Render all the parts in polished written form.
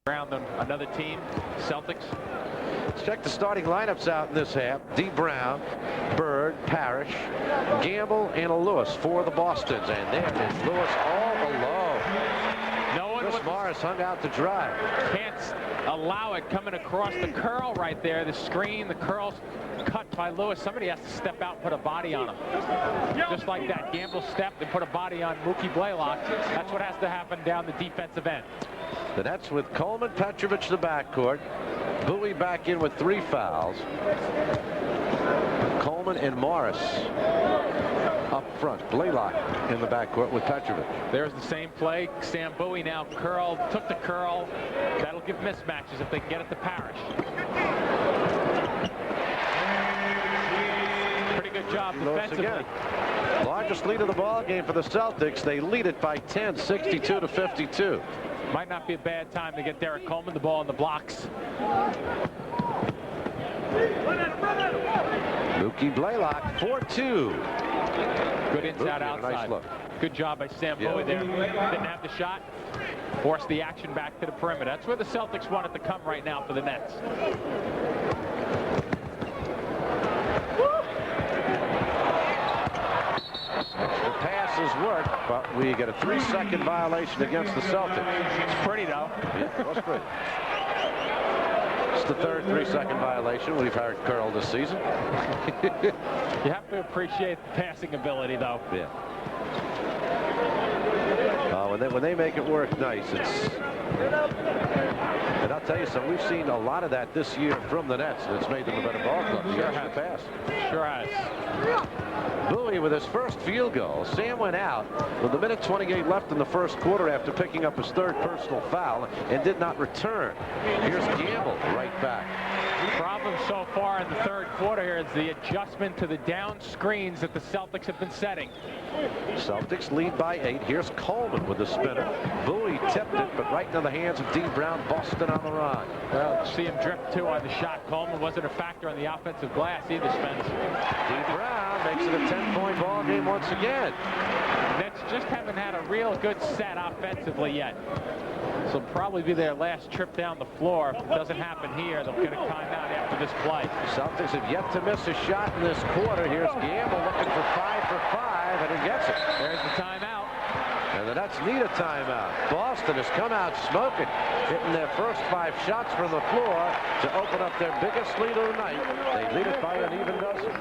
Around another team, Celtics. Let's check the starting lineups out in this half. D. Brown, Bird, Parrish, Gamble, and Lewis for the Bostons. And there is Lewis all alone. No one Chris Morris hung out to dry. Can't allow it coming across the curl right there. The screen, the curl's cut by Lewis. Somebody has to step out and put a body on him. Just like that, Gamble stepped and put a body on Mookie Blaylock. That's what has to happen down the defensive end. The Nets with Coleman, Petrovic the backcourt. Bowie back in with 3 fouls. Coleman and Morris up front. Blaylock in the backcourt with Petrovic. There's the same play. Sam Bowie now curled, took the curl. That'll give mismatches if they can get it to Parrish. Pretty good job defensively. Largest lead of the ball game for the Celtics. They lead it by 10, 62 to 52. Might not be a bad time to get Derek Coleman the ball in the blocks. Mookie Blaylock 4-2. Good inside outside. Nice look. Good job by Sam Bowie there. Didn't have the shot. Forced the action back to the perimeter. That's where the Celtics want it to come right now for the Nets. The passes work, but we get a 3-second violation against the Celtics. It's pretty, though. Yeah, it was pretty. It's the third 3-second violation we've had curl this season. You have to appreciate the passing ability, though. Yeah. When they make it work nice, it's. And I'll tell you something, we've seen a lot of that this year from the Nets, and it's made them a better ball club. Sure has. Pass. Sure has. Bowie with his first field goal. Sam went out with a minute 28 left in the first quarter after picking up his 3rd personal foul and did not return. Here's Gamble right back. The problem so far in the 3rd quarter here is the adjustment to the down screens that the Celtics have been setting. Celtics lead by 8. Here's Coleman with the spinner. Bowie tipped it, but right into the hands of D. Brown. Boston on the run. Well, see him drift too on the shot. Coleman wasn't a factor on the offensive glass either, Spence. D. Brown makes it a 10-point ball game once again. Nets just haven't had a real good set offensively yet. This will probably be their last trip down the floor. If it doesn't happen here, they'll get a timeout after this play. Celtics have yet to miss a shot in this quarter. Here's Gamble looking for 5 for 5, and he gets it. There's the timeout. And the Nets need a timeout. Boston has come out smoking, hitting their first 5 shots from the floor to open up their biggest lead of the night. They lead it by an even dozen.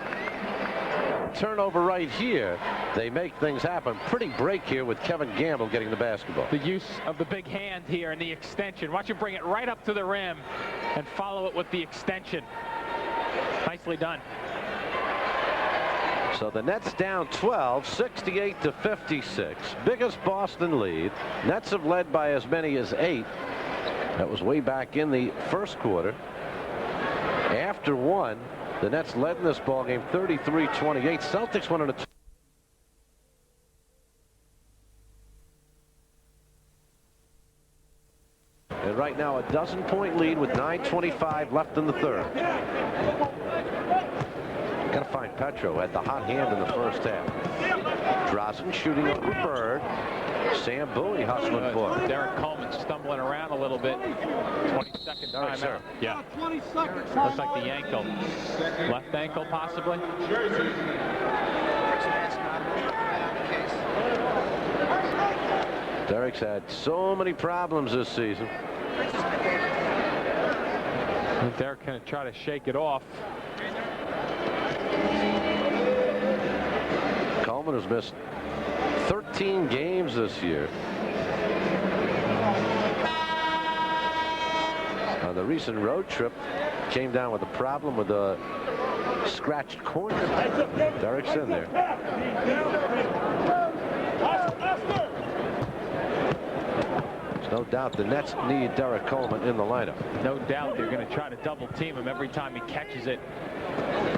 Turnover right here. They make things happen. Pretty break here with Kevin Gamble getting the basketball. The use of the big hand here in the extension. Watch him bring it right up to the rim and follow it with the extension. Nicely done. So the Nets down 12, 68 to 56. Biggest Boston lead. Nets have led by as many as 8. That was way back in the first quarter. After 1, the Nets led in this ball game 33-28. Celtics won on a and right now a dozen-point lead with 9:25 left in the 3rd. Got to find Petro. Had the hot hand in the first half. Drazen shooting over Bird. Sam Bowie hustling for it. Derek Coleman stumbling around a little bit. 22nd timeout. Yeah. Looks like the ankle. Left ankle, possibly. Derek's had so many problems this season. Derek going to try to shake it off. Coleman has missed 13 games this year. On the recent road trip, came down with a problem with a scratched corner. Derek's in there. There's no doubt the Nets need Derek Coleman in the lineup. No doubt they're going to try to double team him every time he catches it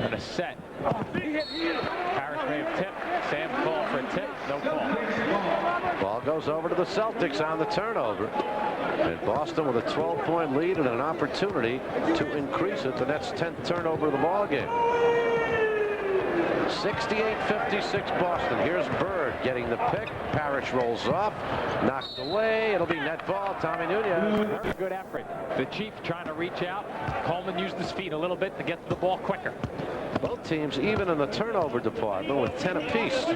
in a set. Parrish may have tipped. Sam called for a tip. No call. Ball goes over to the Celtics on the turnover. And Boston with a 12-point lead and an opportunity to increase it. The Nets' 10th turnover of the ball game. 68-56 Boston. Here's Bird getting the pick. Parrish rolls off. Knocked away. It'll be net ball. Tommy Nunez. Very good effort. The Chief trying to reach out. Coleman used his feet a little bit to get to the ball quicker. Both teams even in the turnover department with 10 apiece.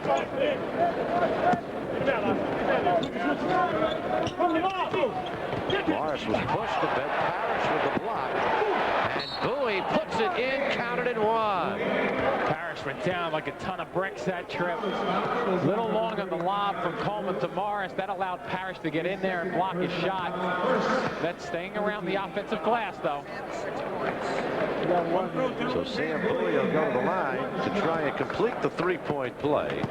Morris was pushed a bit. Parrish with the block. And Bowie puts it in, counted and one. Parrish went down like a ton of bricks that trip. A little long on the lob from Coleman to Morris. That allowed Parrish to get in there and block his shot. That's staying around the offensive glass, though. So Sam Bowie will go to the line to try and complete the three-point play.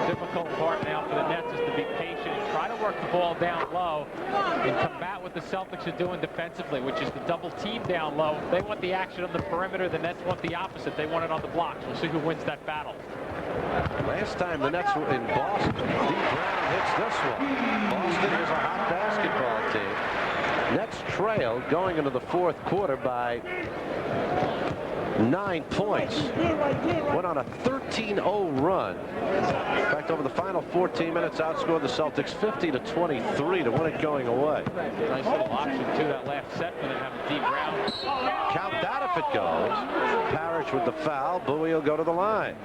Difficult part now for the Nets is to be patient and try to work the ball down low and combat what the Celtics are doing defensively, which is the double team down low. They want the action on the perimeter. The Nets want the opposite. They want it on the blocks. We'll see who wins that battle. Last time the Nets were in Boston, Dee Brown hits this one. Boston is a hot basketball team. Nets trailed going into the fourth quarter by 9 points. Went on a 13-0 run. In fact, over the final 14 minutes, outscored the Celtics 50-23 to win it going away. Nice little option, too, that last set for them having Dee Brown. Count that if it goes. Parrish with the foul. Bowie will go to the line.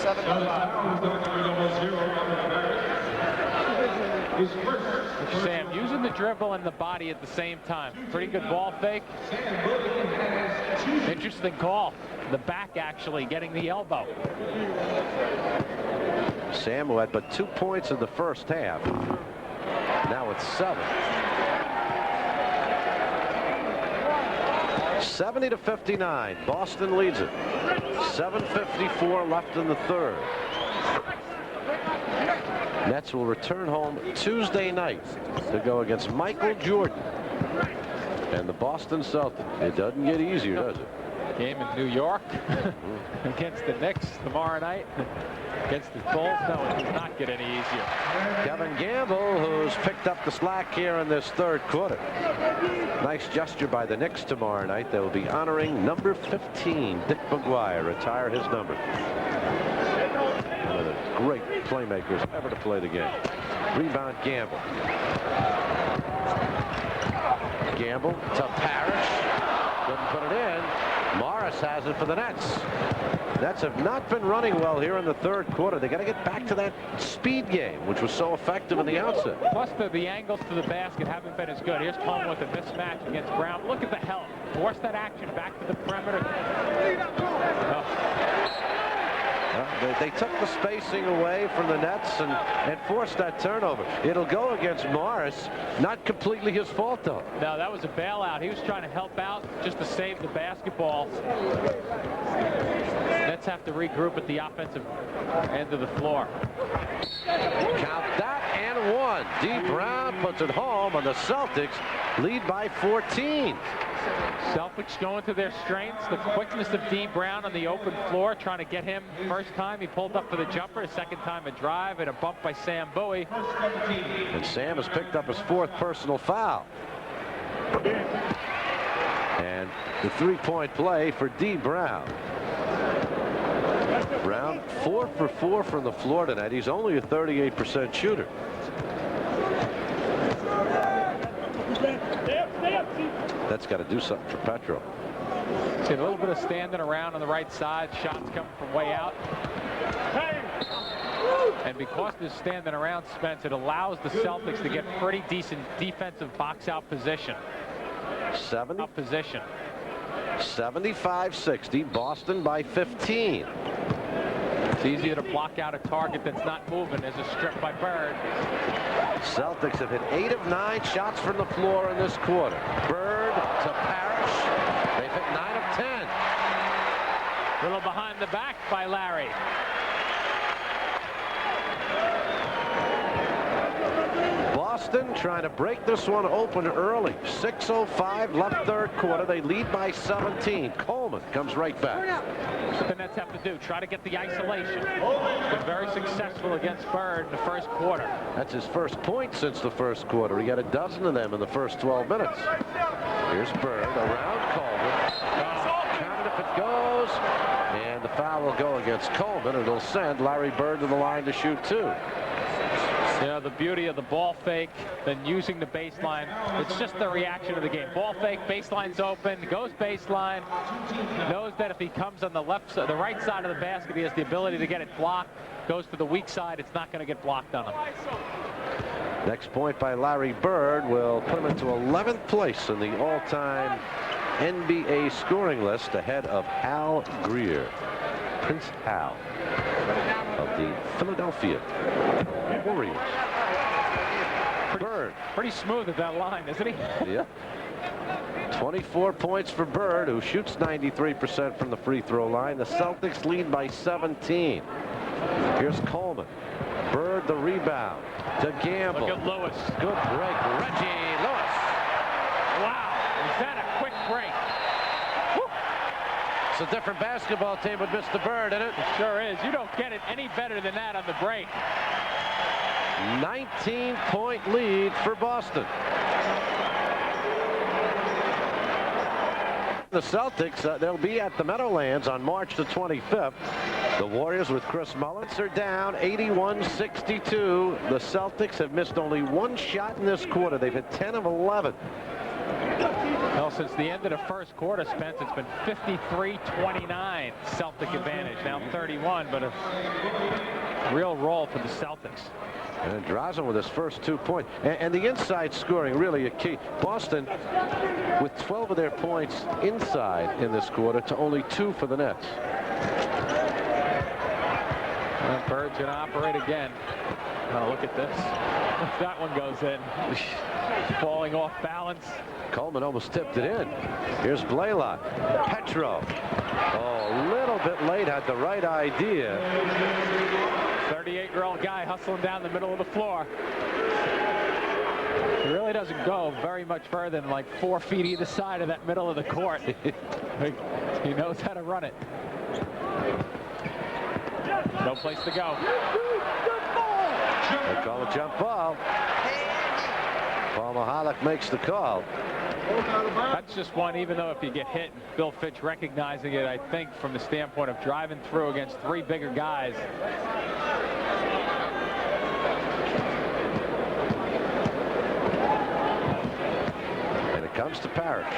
7-5. Sam using the dribble and the body at the same time. Pretty good ball fake. Interesting call. The back actually getting the elbow. Sam, who had but 2 points in the first half. Now it's 7. 70-59. Boston leads it. 7:54 left in the third. Nets will return home Tuesday night to go against Michael Jordan and the Boston Celtics. It doesn't get easier, does it? Game in New York against the Knicks tomorrow night. Against the Bulls, no, it does not get any easier. Kevin Gamble, who's picked up the slack here in this third quarter. Nice gesture by the Knicks tomorrow night. They will be honoring number 15, Dick McGuire, retire his number. One of the great playmakers ever to play the game. Rebound, Gamble. Gamble to Parrish. Couldn't put it in. Morris has it for the Nets. Nets have not been running well here in the third quarter. They got to get back to that speed game, which was so effective in the outset. Plus, the angles to the basket haven't been as good. Here's Coleman with a mismatch against Brown. Look at the help. Force that action back to the perimeter. They took the spacing away from the Nets and forced that turnover. It'll go against Morris. Not completely his fault, though. No, that was a bailout. He was trying to help out just to save the basketball. Nets have to regroup at the offensive end of the floor. Count that and one. Dee Brown puts it home, and the Celtics lead by 14. Celtics going to their strengths. The quickness of Dee Brown on the open floor, trying to get him. First time he pulled up for the jumper. Second time a drive and a bump by Sam Bowie. And Sam has picked up his 4th personal foul. And the three-point play for Dee Brown. Brown 4 for 4 from the floor tonight. He's only a 38% shooter. That's got to do something for Petro. See a little bit of standing around on the right side. Shots coming from way out. And because they're standing around, Spence, it allows the Celtics to get pretty decent defensive box out position. 75-60. Boston by 15. It's easier to block out a target that's not moving as a strip by Bird. Celtics have hit 8 of 9 shots from the floor in this quarter. Bird to Parrish. They've hit 9 of 10. A little behind the back by Larry. Boston trying to break this one open early. 6:05 left third quarter. They lead by 17. Coleman comes right back. What the Nets have to do, try to get the isolation. Been very successful against Bird in the first quarter. That's his first point since the first quarter. He got a dozen of them in the first 12 minutes. Here's Bird around Coleman. Counted if it goes. And the foul will go against Coleman. It'll send Larry Bird to the line to shoot 2. Yeah, the beauty of the ball fake, then using the baseline. It's just the reaction of the game. Ball fake, baseline's open, goes baseline, knows that if he comes on the the right side of the basket, he has the ability to get it blocked. Goes to the weak side, it's not going to get blocked on him. Next point by Larry Bird will put him into 11th place in the all-time NBA scoring list, ahead of Hal Greer, Prince Hal of the Philadelphia Warriors. Bird. Pretty smooth at that line, isn't he? Yeah. 24 points for Bird, who shoots 93% from the free throw line. The Celtics lead by 17. Here's Coleman. Bird the rebound to Gamble. Look at Lewis. Good break. Reggie Lewis. Wow. Is that a quick break? Woo. It's a different basketball team with Mr. Bird, isn't it? It sure is. You don't get it any better than that on the break. 19-point lead for Boston. The Celtics, they'll be at the Meadowlands on March the 25th. The Warriors with Chris Mullins are down 81-62. The Celtics have missed only one shot in this quarter. They've hit 10 of 11. Well, since the end of the first quarter, Spence, it's been 53-29 Celtic advantage. Now 31, but a real roll for the Celtics. And Drazen with his first 2 points. And the inside scoring really a key. Boston with 12 of their points inside in this quarter to only 2 for the Nets. And Bird's going to operate again. Oh, look at this. That one goes in. Falling off balance. Coleman almost tipped it in. Here's Blaylock. Petro. Oh, a little bit late, had the right idea. 38-year-old guy hustling down the middle of the floor. He really doesn't go very much further than like 4 feet either side of that middle of the court. He knows how to run it. No place to go. They call a jump ball. Paul Mahalik makes the call. That's just one, even though if you get hit, Bill Fitch recognizing it, I think, from the standpoint of driving through against 3 bigger guys. And it comes to Parrish.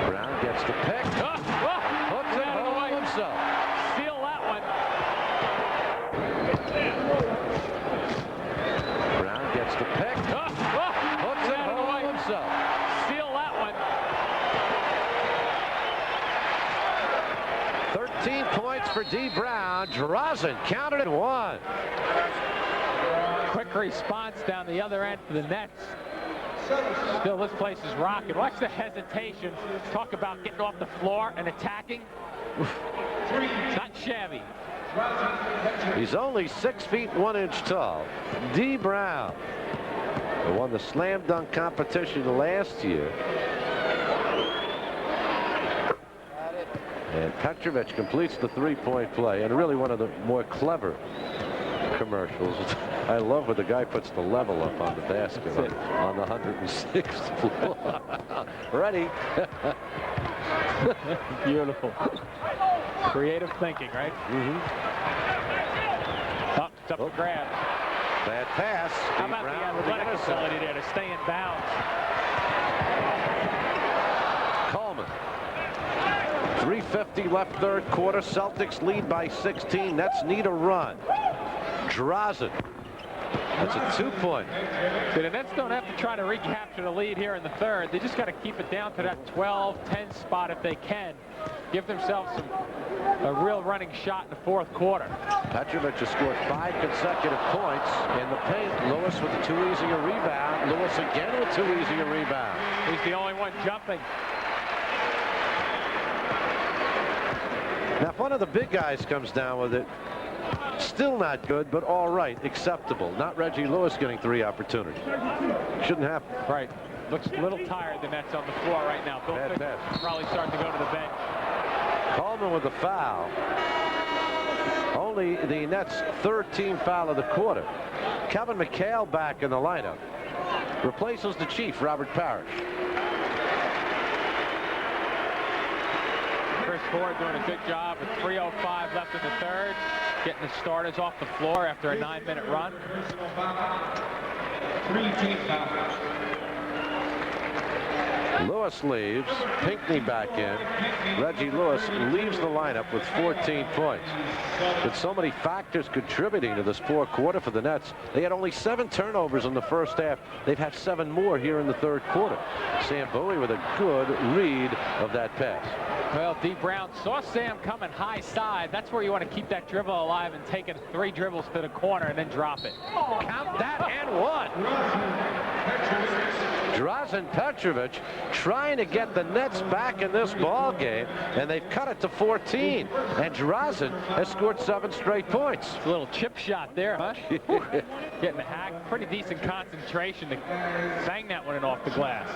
Brown gets the pick. Hooks it home himself. Steal that one. Brown gets the pick. Hooks it home himself. Steal that one. 13 points for D. Brown. Drazen counted at 1. Quick response down the other end for the Nets. Still, this place is rocking. Watch the hesitation. Talk about getting off the floor and attacking. It's not shabby. He's only 6 feet 1 inch tall. D. Brown, who won the slam dunk competition last year. And Petrovic completes the 3-point play, and really one of the more clever commercials. I love when the guy puts the level up on the basket on the 106th floor. Ready? Beautiful. Creative thinking, right? Up, it's up for grab. Bad pass. How about the athletic ability there to stay in bounds? Coleman. 3:50 left third quarter. Celtics lead by 16. Nets need a run. Drazen. That's a 2-point. See, the Nets don't have to try to recapture the lead here in the third. They just got to keep it down to that 12-10 spot if they can. Give themselves a real running shot in the fourth quarter. Petrovic has scored 5 consecutive points in the paint. Lewis with a too easy a rebound. Lewis again with too easy a rebound. He's the only one jumping. Now, if one of the big guys comes down with it, still not good, but all right, acceptable. Not Reggie Lewis getting 3 opportunities. Shouldn't happen. Right. Looks a little tired, the Nets on the floor right now. Bill Fitch probably starting to go to the bench. Coleman with the foul. Only the Nets' 3rd team foul of the quarter. Kevin McHale back in the lineup. replaces the Chief, Robert Parrish. Chris Ford doing a good job with 3:05 left in the third, getting the starters off the floor after a 9-minute run. 3 team fouls. Lewis leaves, Pinckney back in. Reggie Lewis leaves the lineup with 14 points. With so many factors contributing to this poor quarter for the Nets, they had only 7 turnovers in the first half. They've had 7 more here in the third quarter. Sam Bowie with a good read of that pass. Well, D. Brown saw Sam coming high side. That's where you want to keep that dribble alive and take it 3 dribbles to the corner and then drop it. Count that and one. Drazen Petrovic trying to get the Nets back in this ball game, and they've cut it to 14. And Drazen has scored 7 straight points. A little chip shot there, huh? Getting a hack. Pretty decent concentration to bang that one in off the glass.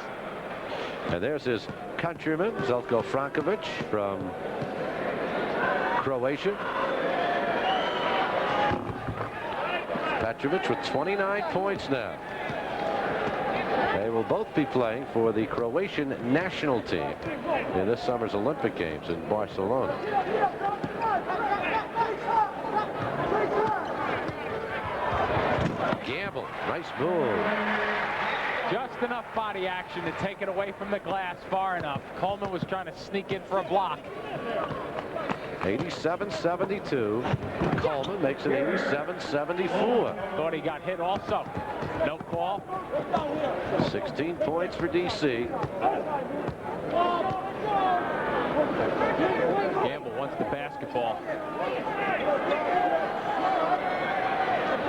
And there's his countryman, Zeljko Frankovic from Croatia. Petrovic with 29 points now. They will both be playing for the Croatian national team in this summer's Olympic Games in Barcelona. Gamble, nice move. Just enough body action to take it away from the glass far enough. Coleman was trying to sneak in for a block. 87-72. Coleman makes it 87-74. Thought he got hit also. No call. 16 points for DC. Gamble wants the basketball.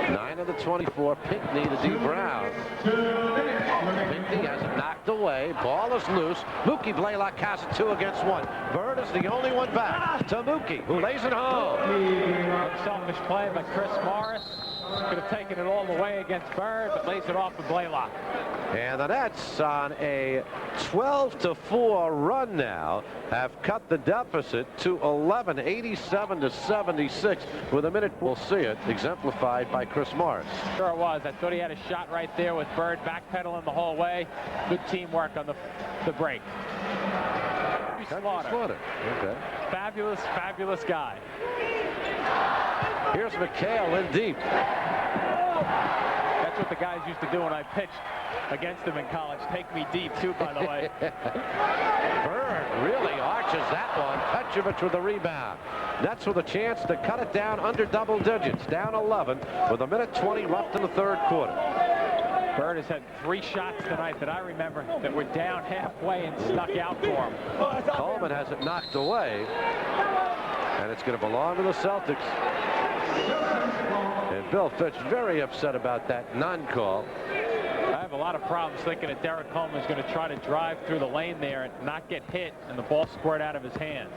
9 of the 24. Pinckney to D. Brown. Pinckney has it knocked away. Ball is loose. Mookie Blaylock has it 2 against 1. Bird is the only one back to Mookie, who lays it home. Selfish play by Chris Morris. Could have taken it all the way against Bird, but lays it off to Blaylock. And the Nets on a 12-4 run now have cut the deficit to 11, 87-76. With a minute, we'll see it exemplified by Chris Morris. Sure it was. I thought he had a shot right there with Bird backpedaling the whole way. Good teamwork on the break. Slaughter. Okay. Fabulous, fabulous guy. Here's McHale in deep. That's what the guys used to do when I pitched against them in college. Take me deep, too, by the way. Bird really arches that one. Petrovic with the rebound. Nets with a chance to cut it down under double digits. Down 11 with a minute 20 left in the third quarter. Bird has had 3 shots tonight that I remember that were down halfway and snuck out for him. Coleman has it knocked away. And it's going to belong to the Celtics. And Bill Fitch very upset about that non-call. I have a lot of problems thinking that Derek Coleman is going to try to drive through the lane there and not get hit and the ball squirt out of his hands.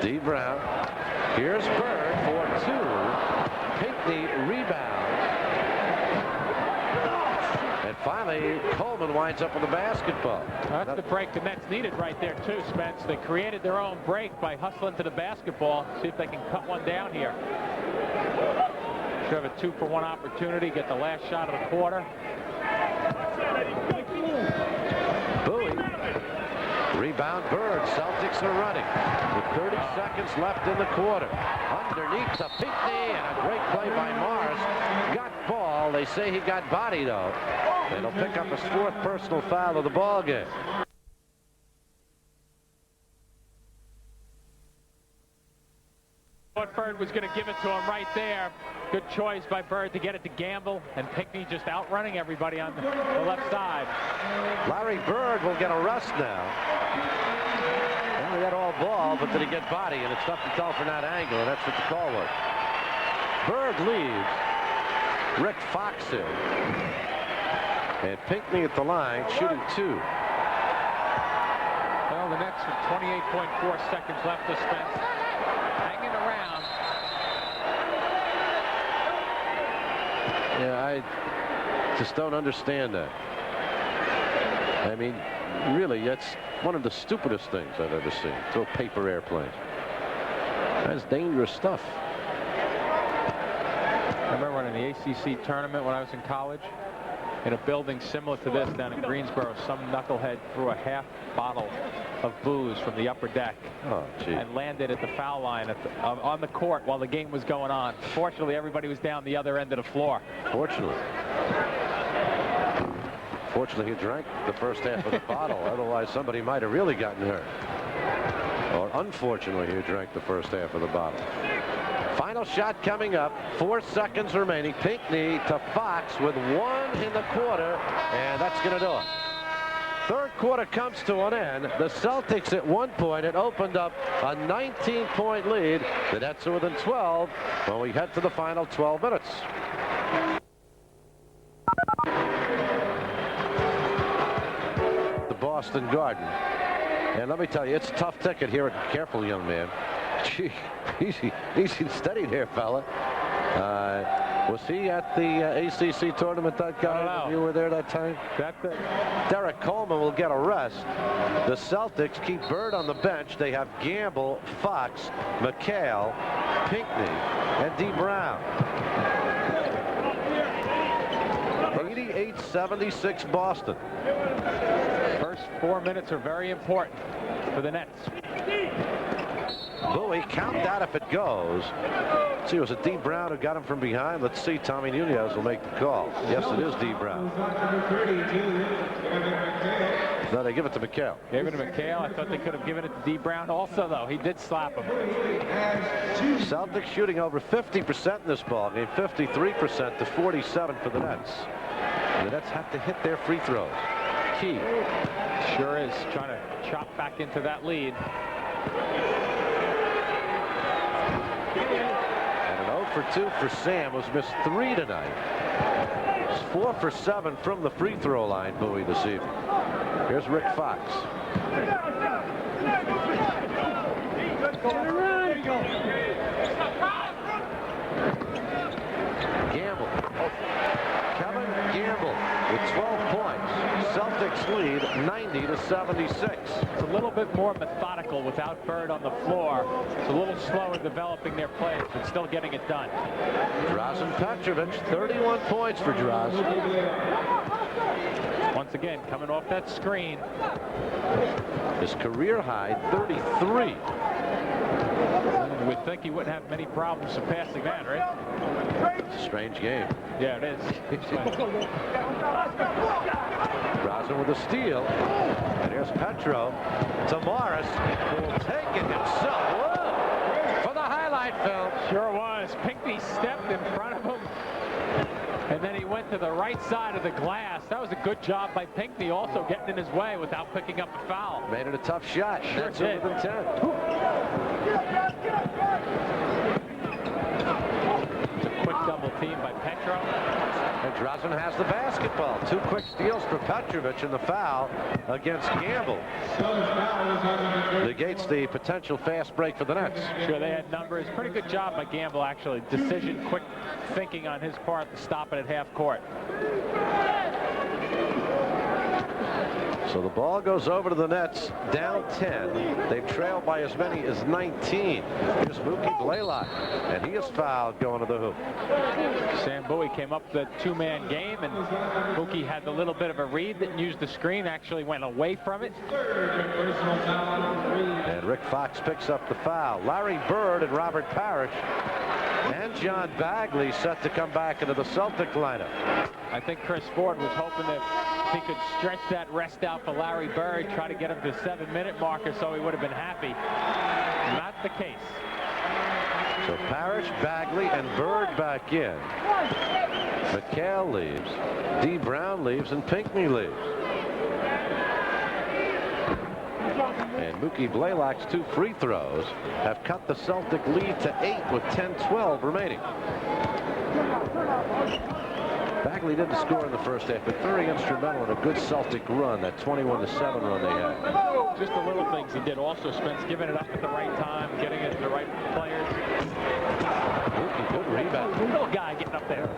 D. Brown. Here's Bird for 2. Pinckney rebounds. And finally, Coleman winds up with the basketball. That's the break the Nets needed right there, too, Spence. They created their own break by hustling to the basketball. See if they can cut one down here. Should have a 2-for-1 opportunity. Get the last shot of the quarter. Bowie. Rebound Bird. Celtics are running with 30 seconds left in the quarter. Underneath to Pinckney, and a great play by Morris. Got ball. They say he got body, though. And he'll pick up his 4th personal foul of the ball game. Thought Bird was going to give it to him right there. Good choice by Bird to get it to Gamble, and Pinckney just outrunning everybody on the left side. Larry Bird will get a rest now. Well, he had all ball, but did he get body? And it's tough to tell from that angle, and that's what the call was. Bird leaves. Rick Fox in. And Pinckney at the line, shooting 2. Well, the Nets with 28.4 seconds left to Spence. Hanging around. Yeah, I just don't understand that. I mean, really, that's one of the stupidest things I've ever seen. Throw paper airplanes. That's dangerous stuff. I remember when before in the ACC tournament when I was in college. In a building similar to this down in Greensboro, some knucklehead threw a half bottle of booze from the upper deck and landed at the foul line on the court while the game was going on. Fortunately, everybody was down the other end of the floor. Fortunately, he drank the first half of the bottle. Otherwise, somebody might have really gotten hurt. Or unfortunately, he drank the first half of the bottle. Final shot coming up. 4 seconds remaining. Pinckney to Fox with 1 in the quarter, and that's going to do it. Third quarter comes to an end. The Celtics at one point had opened up a 19-point lead. The Nets are within 12 when we head to the final 12 minutes. The Boston Garden. And let me tell you, it's a tough ticket here. Careful, young man. Gee, easy steady there, fella. Was he at the ACC tournament that guy? You were there that time? Derek Coleman will get a rest. The Celtics keep Bird on the bench. They have Gamble, Fox, McHale, Pinckney, and D. Brown. 88-76 Boston. First 4 minutes are very important for the Nets. Bowie, count that if it goes. See, it was a D. Brown who got him from behind. Let's see. Tommy Nunez will make the call. Yes, it is D. Brown. No, they give it to McHale. Gave it to McHale. I thought they could have given it to D. Brown also, though. He did slap him. Celtics shooting over 50% in this ball game. 53% to 47 for the Nets. And the Nets have to hit their free throws. Key. Sure is. Trying to chop back into that lead. And an 0 for 2 for Sam, who's missed 3 tonight. He's 4 for 7 from the free throw line, Bowie, this evening. Here's Rick Fox. Gamble. Kevin Gamble with 12 points. Celtics lead 90-76. It's a little bit more methodical without Bird on the floor. It's a little slower developing their plays, but still getting it done. Drazen Petrovic, 31 points for Drazen. Once again, coming off that screen. His career high, 33. You would think he wouldn't have many problems surpassing that, right? It's a strange game. Yeah, it is. Drazen with a steal. And here's Petro to Morris, who will take it himself. Whoa! For the highlight film. Sure was. Pinckney stepped in front of him. And then he went to the right side of the glass. That was a good job by Pinckney, also getting in his way without picking up the foul. Made it a tough shot. Sure did. Within 10. It's a quick double team by Petro. And Drazen has the basketball. 2 quick steals for Petrovic, and the foul against Gamble negates the potential fast break for the Nets. Sure, they had numbers. Pretty good job by Gamble, actually. Decision, quick thinking on his part to stop it at half court. So the ball goes over to the Nets, down 10. They've trailed by as many as 19. Here's Mookie Blaylock, and he is fouled going to the hoop. Sam Bowie came up the 2-man game, and Mookie had a little bit of a read, didn't use the screen, actually went away from it. And Rick Fox picks up the foul. Larry Bird and Robert Parrish and John Bagley set to come back into the Celtic lineup. I think Chris Ford was hoping that he could stretch that rest out for Larry Bird, try to get him to the 7-minute marker, so he would have been happy. Not the case. So Parrish, Bagley, and Bird back in. McHale leaves, D. Brown leaves, and Pinckney leaves. And Mookie Blaylock's 2 free throws have cut the Celtic lead to 8 with 10-12 remaining. Bagley didn't score in the first half, but very instrumental in a good Celtic run, that 21-7 run they had. Just the little things he did. Also, Spence giving it up at the right time, getting it to the right players. Mookie, good rebound. Little guy getting up there.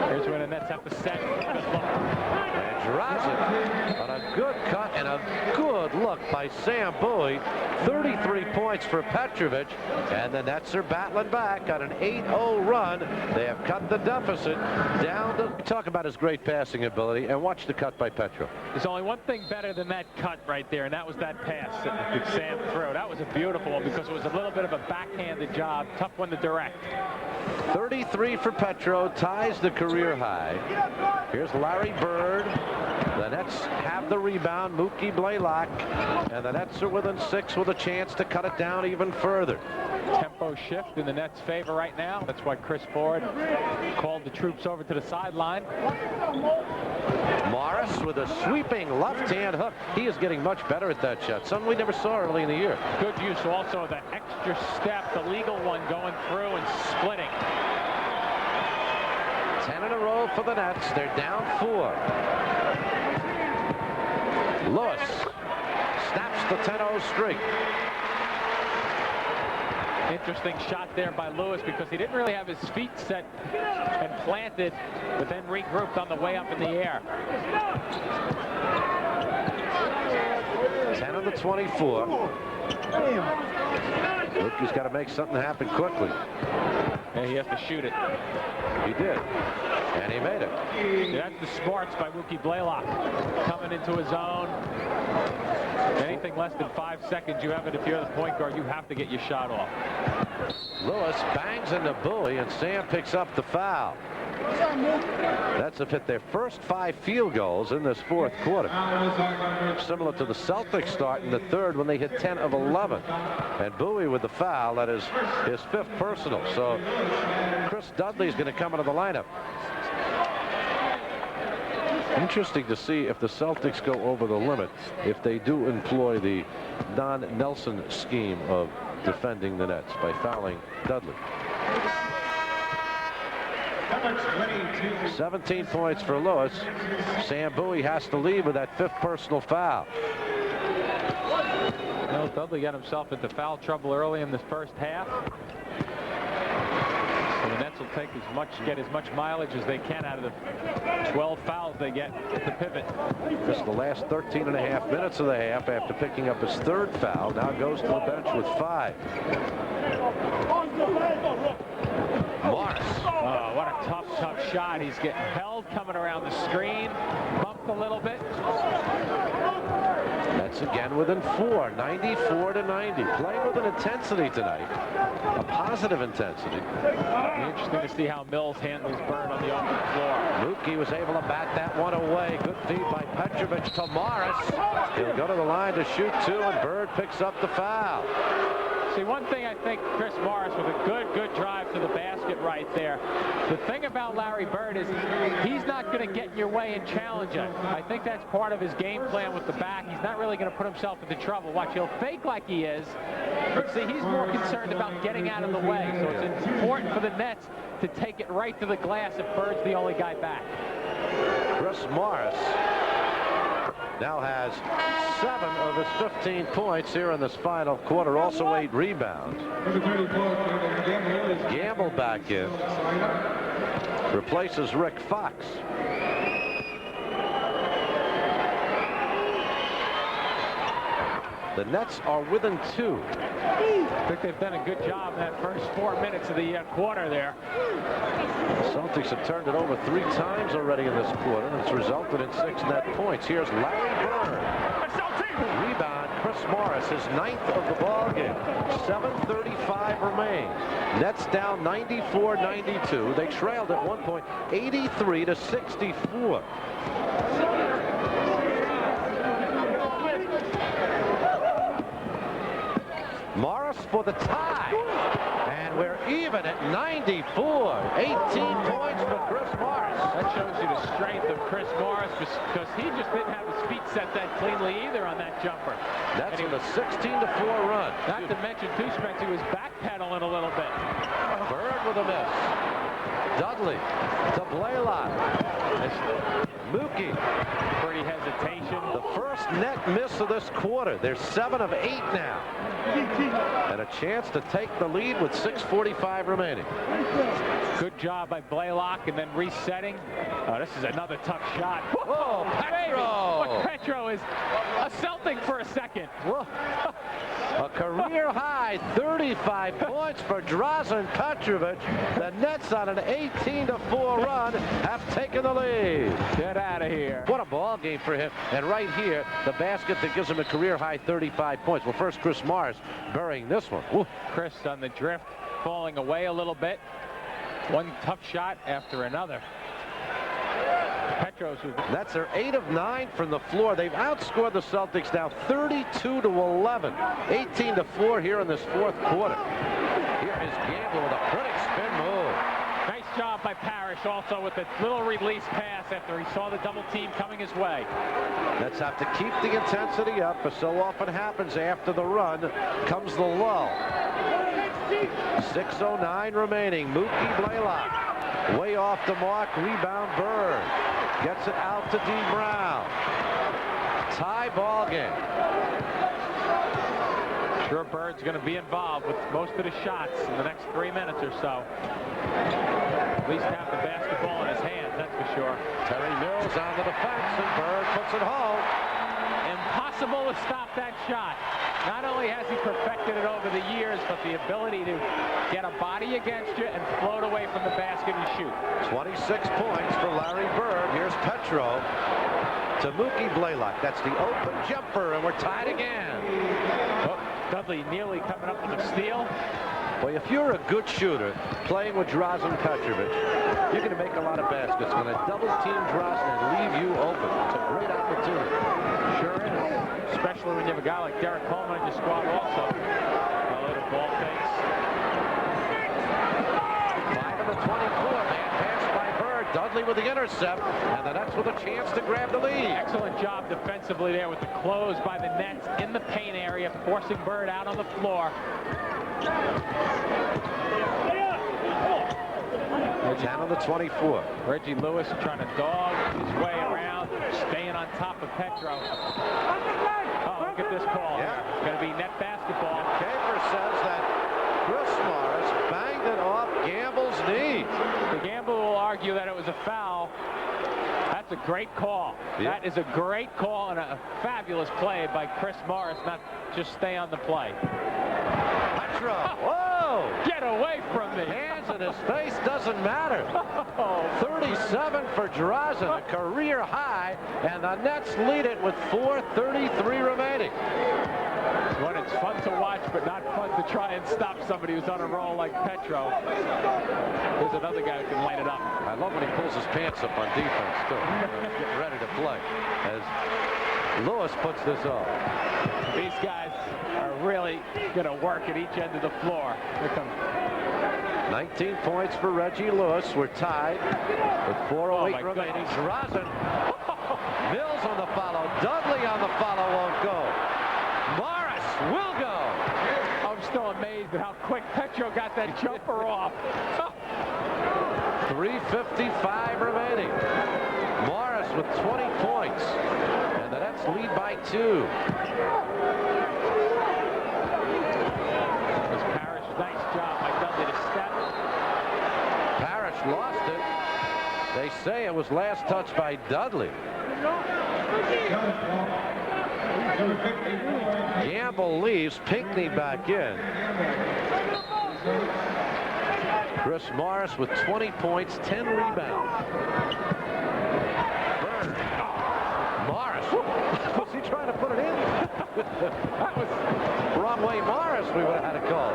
Here's where the Nets have to set. And draws it on a good cut and a good look by Sam Bowie. 33 points for Petrovic, and the Nets are battling back on an 8-0 run. They have cut the deficit down to talk about his great passing ability, and watch the cut by Petro. There's only one thing better than that cut right there, and that was that pass that Sam threw. That was a beautiful one because it was a little bit of a backhanded job, tough one to direct. 33 for Petro, ties the career high. Here's Larry Bird. The Nets have the rebound. Mookie Blaylock, and the Nets are within 6 with a chance to cut it down even further. Tempo shift in the Nets' favor right now. That's why Chris Ford called the troops over to the sideline. Morris with a sweeping left-hand hook. He is getting much better at that shot, something we never saw early in the year. Good use also of the extra step, the legal one going through and splitting. 10 in a row for the Nets. They're down 4. Lewis snaps the 10-0 streak. Interesting shot there by Lewis because he didn't really have his feet set and planted, but then regrouped on the way up in the air. 10 of the 24. Luke's got to make something happen quickly. And he has to shoot it. He did. And he made it. Yeah, that's the smarts by Mookie Blaylock. Coming into his own. Anything less than 5 seconds, you have it. If you're the point guard, you have to get your shot off. Lewis bangs into Bowie, and Sam picks up the foul. That's have hit their first 5 field goals in this fourth quarter. Similar to the Celtics start in the third when they hit 10 of 11. And Bowie with the foul, that is his 5th personal. So Chris Dudley's going to come into the lineup. Interesting to see if the Celtics go over the limit, if they do employ the non-Nelson scheme of defending the Nets by fouling Dudley. 17 points for Lewis. Sam Bowie has to leave with that 5th personal foul. Well, Dudley got himself into foul trouble early in this first half. So the Nets will get as much mileage as they can out of the 12 fouls they get at the pivot. Just the last 13.5 minutes of the half after picking up his 3rd foul. Now goes to the bench with 5. Morris. Oh, what a tough shot. He's getting held coming around the screen. Bumped a little bit. That's again within 4. 94-90. Playing with an intensity tonight. A positive intensity. Interesting to see how Mills handles Bird on the open floor. Mookie was able to bat that one away. Good feed by Petrovic to Morris. He'll go to the line to shoot 2, and Bird picks up the foul. See, one thing I think Chris Morris with a good drive to the basket right there. The thing about Larry Bird is he's not going to get in your way and challenge him. I think that's part of his game plan with the back. He's not really going to put himself into trouble. Watch, he'll fake like he is, but see, he's more concerned about getting out of the way. So it's important for the Nets to take it right to the glass if Bird's the only guy back. Chris Morris now has 7 of his 15 points here in this final quarter. Also 8 rebounds. Gamble back in. Replaces Rick Fox. The Nets are within 2. I think they've done a good job in that first 4 minutes of the quarter there. The Celtics have turned it over 3 times already in this quarter, and it's resulted in 6 net points. Here's Larry Bird. Rebound, Chris Morris, his 9th of the ball game. 7:35 remains. Nets down 94-92. They trailed at one point 83-64. Morris for the tie, and we're even at 94. 18 points for Chris Morris. That shows you the strength of Chris Morris because he just didn't have his feet set that cleanly either on that jumper. That's with a 16-4 run. Not to mention, too, Spence, he was backpedaling a little bit. Bird with a miss. Dudley to Blaylock. Mookie. Pretty hesitation. The first net miss of this quarter. They're 7 of 8 now. And a chance to take the lead with 6:45 remaining. Good job by Blaylock, and then resetting. Oh, this is another tough shot. Whoa, Petro! Look, Petro is a Celtic for a second. Whoa. A career-high 35 points for Drazen Petrovic. The Nets on an 18-4 run have taken the lead. Get out of here. What a ball game for him. And right here, the basket that gives him a career-high 35 points. Well, first, Chris Morris burying this one. Woo. Chris on the drift, falling away a little bit. One tough shot after another. Petros. That's their 8 of 9 from the floor. They've outscored the Celtics now 32-11. 18-4 here in this fourth quarter. Here is Gamble with a pretty spin move. Nice job by Parrish also with a little release pass after he saw the double team coming his way. Let's have to keep the intensity up, as so often happens after the run comes the lull. 6:09 remaining. Mookie Blaylock way off the mark. Rebound Bird. Gets it out to D. Brown. Tie ball game. Sure, Bird's going to be involved with most of the shots in the next 3 minutes or so. At least have the basketball in his hands, that's for sure. Terry Mills on the defense, and Bird puts it home. Impossible to stop that shot. Not only has he perfected it over the years, but the ability to get a body against you and float away from the basket and shoot. 26 points for Larry Bird. Here's Petro to Mookie Blaylock. That's the open jumper, and we're tied again. Oh, Dudley nearly coming up with a steal. Well, if you're a good shooter playing with Drazen Petrovic, you're going to make a lot of baskets. Going to double team Drazen and leave you open. It's a great opportunity. Sure is. Especially when you have a guy like Derek Coleman in your squad also. A little ball fakes. 5 of the 24. Man pass by Bird. Dudley with the intercept. And the Nets with a chance to grab the lead. Excellent job defensively there with the close by the Nets in the paint area, forcing Bird out on the floor. 10 of the 24. Reggie Lewis trying to dog his way around, staying on top of Petro. Oh, look at this call. Yeah. It's going to be net basketball. Kafer says that Chris Morris banged it off Gamble's knee. The Gamble will argue that it was a foul. That's a great call. Yeah. That is a great call and a fabulous play by Chris Morris, not just stay on the play. Petro. Whoa! Get away from me. Hands in his face doesn't matter. 37 for Drazen, a career high, and the Nets lead it with 4:33 remaining. When it's fun to watch, but not fun to try and stop somebody who's on a roll like Petro. There's another guy who can light it up. I love when he pulls his pants up on defense, too. Getting ready to play. As Lewis puts this off. These guys are really going to work at each end of the floor. Here comes 19 points for Reggie Lewis. We're tied with 4:08 remaining. Goodness. Drazen. Mills on the follow. Dudley on the follow won't go. Morris will go. I'm still amazed at how quick Petro got that jumper off. 3:55 remaining. Morris with 20 points. And the Nets lead by 2. It was Parrish. Nice job by Dudley to step. Parrish lost it. They say it was last touched by Dudley. Gamble leaves. Pinckney back in. Chris Morris with 20 points, 10 rebounds. Bird. Morris. Was he trying to put it in? That was wrong way Morris. We would have had a call.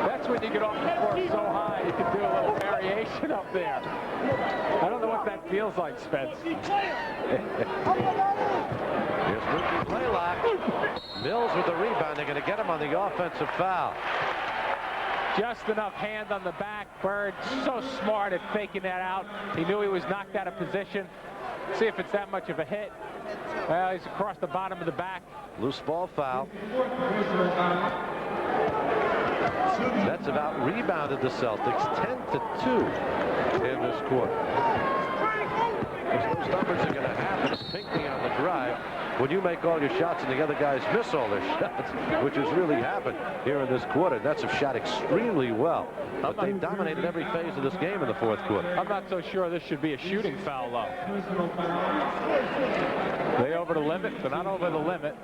That's when you get off the floor so high, you can do a little variation up there. I don't know what that feels like, Spence. Here's Mookie Blaylock. Mills with the rebound. They're going to get him on the offensive foul. Just enough hand on the back. Bird so smart at faking that out. He knew he was knocked out of position. See if it's that much of a hit. Well, he's across the bottom of the back. Loose ball foul. That's about rebounded the Celtics 10-2 in this quarter. Those numbers are going to happen. Pinckney on the drive. when you make all your shots and the other guys miss all their shots, which has really happened here in this quarter. Nets have shot extremely well, but they dominated every phase of this game in the fourth quarter. I'm not so sure this should be a shooting foul, though. They over the limit, but not over the limit.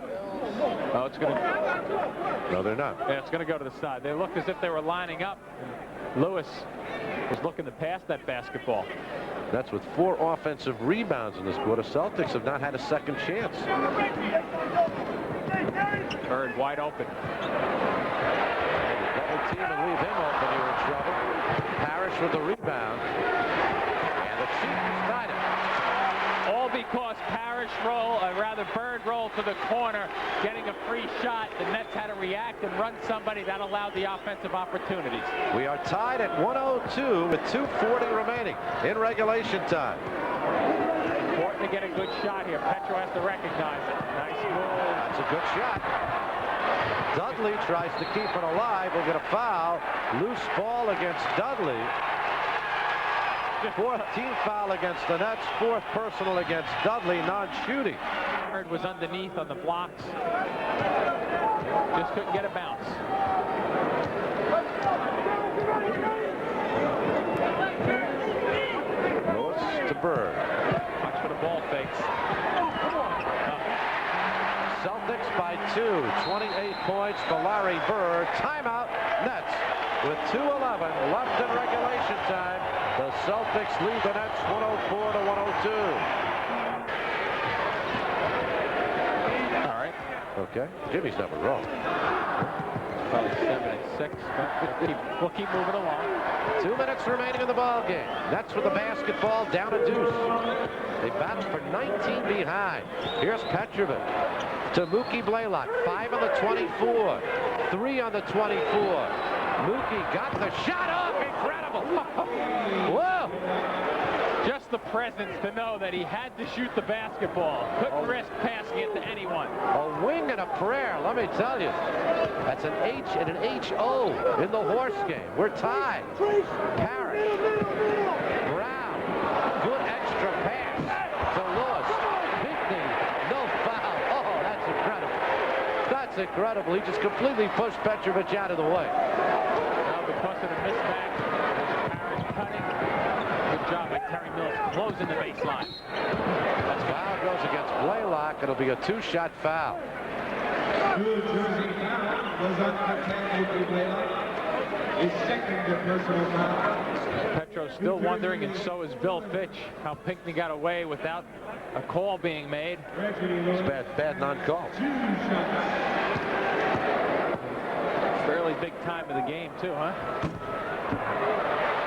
Oh, it's going to... No, they're not. Yeah, it's going to go to the side. They looked as if they were lining up. Lewis was looking to pass that basketball. That's with 4 offensive rebounds in this quarter. Celtics have not had a second chance. Bird wide open. Double team and leave him open. You're in trouble. Parrish with the rebound. And the Chiefs got it. All because Parrish Bird rolled to the corner, getting a free shot. The Nets had to react and run somebody that allowed the offensive opportunities. We are tied at 102 with 2:40 remaining in regulation time. Important to get a good shot here. Petro has to recognize it. Nice move. That's a good shot. Dudley tries to keep it alive. We'll get a foul. Loose ball against Dudley. 14th foul against the Nets. 4th personal against Dudley. Non-shooting. Bird was underneath on the blocks. Just couldn't get a bounce. Lewis to Bird. Watch for the ball fakes. Celtics by 2. 28 points for Larry Bird. Timeout. Nets with 2:11 left in regulation time. The Celtics lead the Nets 104 to 102. All right. Okay. Jimmy's never wrong. Probably 7 and 6. We'll keep moving along. 2 minutes remaining in the ball game. Nets with the basketball down a deuce. They battle for 19 behind. Here's Petrovic to Mookie Blaylock. 5 on the 24. 3 on the 24. Mookie got the shot off. Incredible. Whoa. Just the presence to know that he had to shoot the basketball. Couldn't risk passing it to anyone. A wing and a prayer, let me tell you. That's an H and an H-O in the horse game. We're tied. Parrish. Brown. Good extra pass to Lewis. Pinckney. No foul. Oh, that's incredible. That's incredible. He just completely pushed Petrovic out of the way. Now, because of the mismatch, Parrish cutting. Good job by Terry Mills closing the baseline. That foul goes against Blaylock. It'll be a 2-shot foul. Petro's still wondering, and so is Bill Fitch, how Pinckney got away without a call being made. It's bad non-call. Fairly big time of the game, too, huh?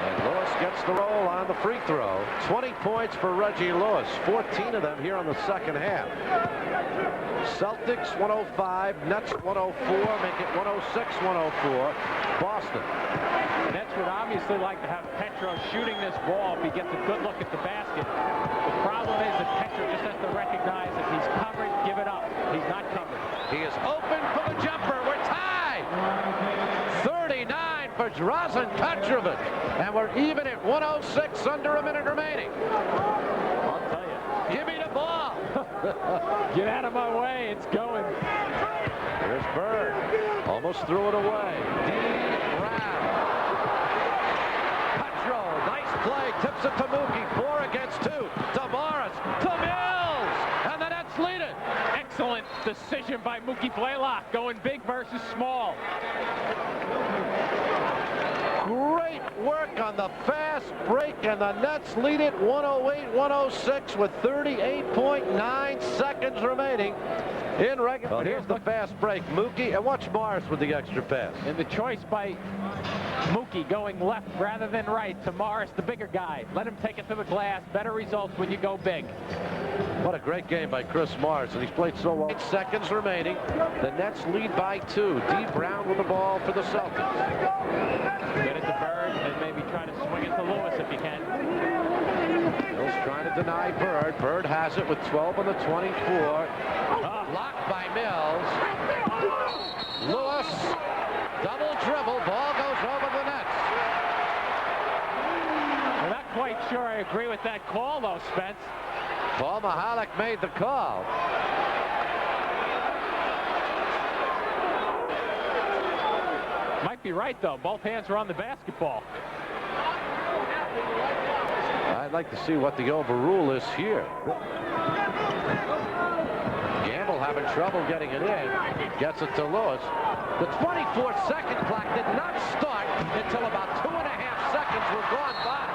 And Lewis gets the roll on the free throw. 20 points for Reggie Lewis. 14 of them here on the second half. Celtics 105, Nets 104, make it 106-104. Boston. The Nets would obviously like to have Petro shooting this ball if he gets a good look at the basket. The problem is that Petro just has to recognize if he's covered, give it up. He's not covered. He is open for the jumper. We're tied. 39 for Drazen Petrovic. And we're even at 106, under a minute remaining. I'll tell you. Give me the ball. Get out of my way. It's going. Here's Bird. Almost threw it away. Brown. Petro, nice play. Tips it to Mookie. 4 against 2. To Morris. To Mills. And the Nets lead it. Excellent decision by Mookie Blaylock, going big versus small. Great work on the fast break, and the Nets lead it 108-106 with 38.9 seconds remaining in regular. Here's the fast break. Mookie, and watch Morris with the extra pass. And the choice by Mookie going left rather than right to Morris, the bigger guy. Let him take it to the glass. Better results when you go big. What a great game by Chris Morris, and he's played so well. 8 seconds remaining. The Nets lead by 2. D. Brown with the ball for the Celtics. Get it to Bird and maybe try to swing it to Lewis if you can. Mills trying to deny Bird. Bird has it with 12 on the 24. Blocked by Mills. Lewis, double dribble. Ball goes over the Nets. I'm not quite sure I agree with that call, though, Spence. Paul Mahalik made the call. Might be right, though. Both hands are on the basketball. I'd like to see what the overrule is here. Gamble having trouble getting it in. Gets it to Lewis. The 24-second clock did not start until about 2.5 seconds were gone by.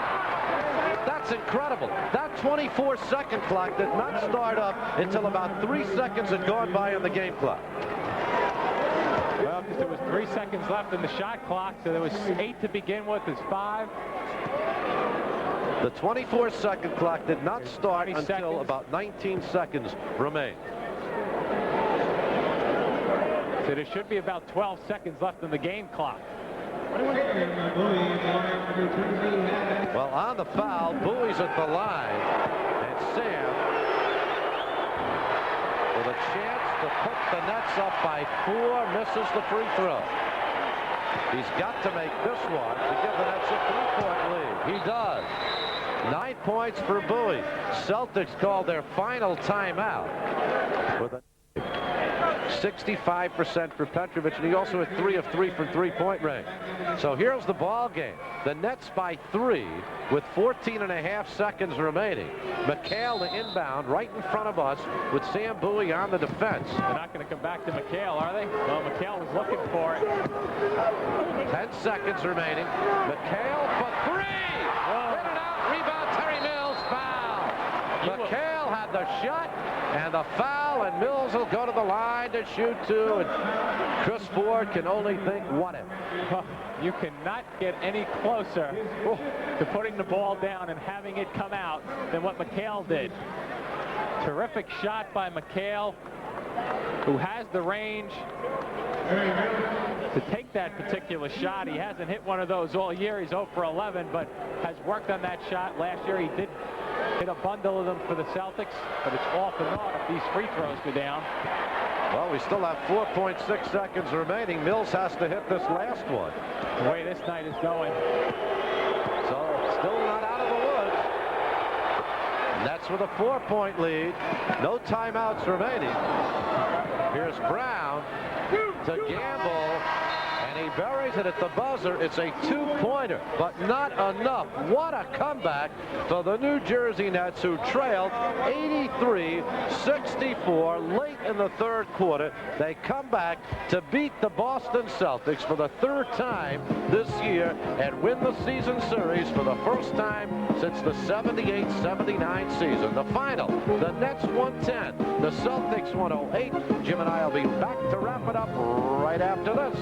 That's incredible. That 24-second clock did not start up until about 3 seconds had gone by on the game clock. Well, because there was 3 seconds left in the shot clock, so there was 8 to begin with. There's 5. The 24-second clock did not start until about 19 seconds remained. So there should be about 12 seconds left in the game clock. Well, on the foul, Bowie's at the line, and Sam with a chance to put the Nets up by 4, misses the free throw. He's got to make this one to give the Nets a 3-point lead. He does. 9 points for Bowie. Celtics call their final timeout with a 65% for Petrovic, and he also hit 3 of 3 from three-point range. So here's the ball game. The Nets by 3 with 14.5 seconds remaining. McHale the inbound right in front of us with Sam Bowie on the defense. They're not going to come back to McHale, are they? Well, McHale was looking for it. 10 seconds remaining. McHale for 3. Whoa. Hit it out. Rebound. Terry Mills. Foul. McHale had the shot and the foul, and Mills will go to the line to shoot 2, and Chris Ford can only think 1 it. You cannot get any closer to putting the ball down and having it come out than what McHale did. Terrific shot by McHale, who has the range to take that particular shot. He hasn't hit one of those all year. He's 0 for 11, but has worked on that shot. Last year he did hit a bundle of them for the Celtics, but it's off and on if these free throws go down. Well, we still have 4.6 seconds remaining. Mills has to hit this last one. The way this night is going. So still not out of the woods. Nets with a 4-point lead. No timeouts remaining. Here's Brown to Gamble, and he buries it at the buzzer. It's a 2-pointer, but not enough. What a comeback for the New Jersey Nets, who trailed 83-64 late in the third quarter. They come back to beat the Boston Celtics for the 3rd time this year and win the season series for the first time since the 78-79 season. The final, the Nets 110, the Celtics 108. Jim and I will be back to wrap it up right after this.